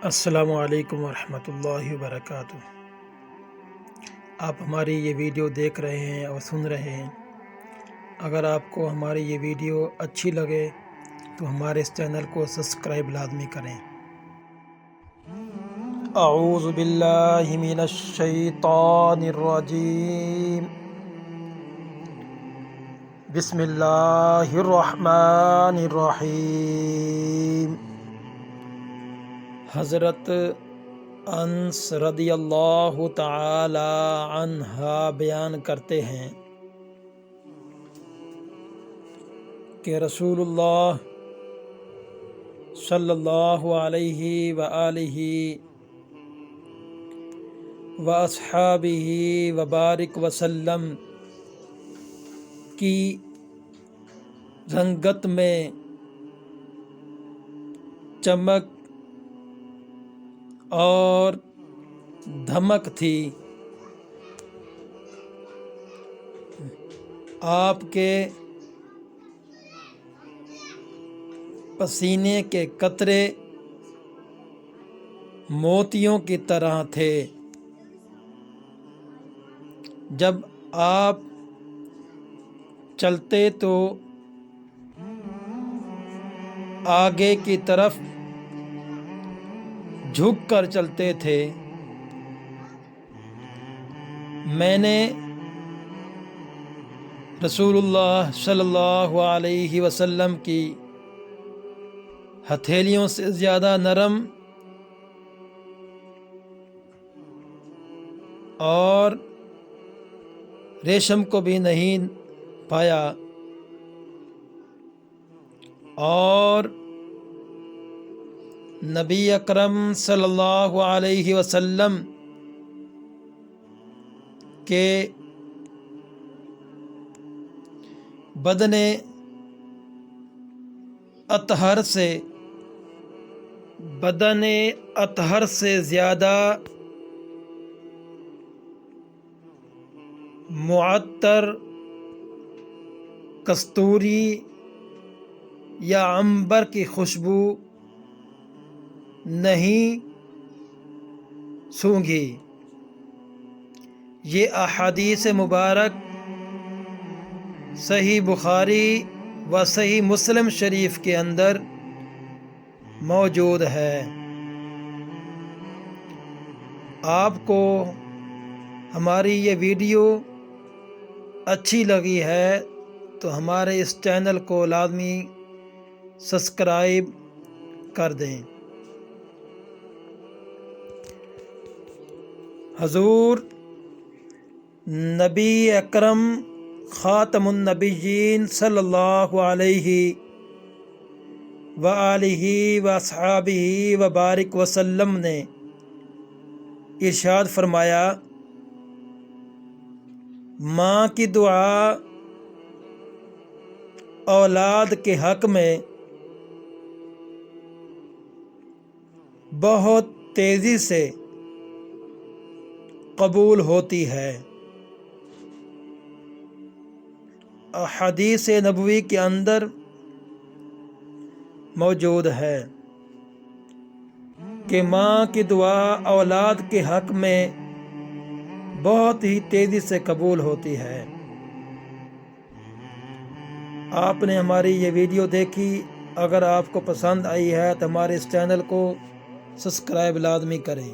السلام علیکم ورحمۃ اللہ وبرکاتہ۔ آپ ہماری یہ ویڈیو دیکھ رہے ہیں اور سن رہے ہیں۔ اگر آپ کو ہماری یہ ویڈیو اچھی لگے تو ہمارے اس چینل کو سبسکرائب لازمی کریں۔ اعوذ باللہ من الشیطان الرجیم، بسم اللہ الرحمن الرحیم۔ حضرت انس رضی اللہ تعالی عنہ بیان کرتے ہیں کہ رسول اللہ صلی اللہ علیہ وآلہ واصحابہ وبارک وسلم کی رنگت میں چمک اور دھمک تھی۔ آپ کے پسینے کے قطرے موتیوں کی طرح تھے۔ جب آپ چلتے تو آگے کی طرف جھک کر چلتے تھے۔ میں نے رسول اللہ صلی اللہ علیہ وسلم کی ہتھیلیوں سے زیادہ نرم اور ریشم کو بھی نہیں پایا، اور نبی اکرم صلی اللہ علیہ وسلم کے بدن اطہر سے زیادہ معطر کستوری یا عنبر کی خوشبو نہیں سونگھی۔ یہ احادیث مبارک صحیح بخاری و صحیح مسلم شریف کے اندر موجود ہے۔ آپ کو ہماری یہ ویڈیو اچھی لگی ہے تو ہمارے اس چینل کو لازمی سبسکرائب کر دیں۔ حضور نبی اکرم خاتم النبیین صلی اللہ علیہ وآلہ واصحابہ وبارک وسلم نے ارشاد فرمایا، ماں کی دعا اولاد کے حق میں بہت تیزی سے قبول ہوتی ہے۔ حدیث نبوی کے اندر موجود ہے کہ ماں کی دعا اولاد کے حق میں بہت ہی تیزی سے قبول ہوتی ہے۔ آپ نے ہماری یہ ویڈیو دیکھی، اگر آپ کو پسند آئی ہے تو ہمارے اس چینل کو سبسکرائب لازمی کریں۔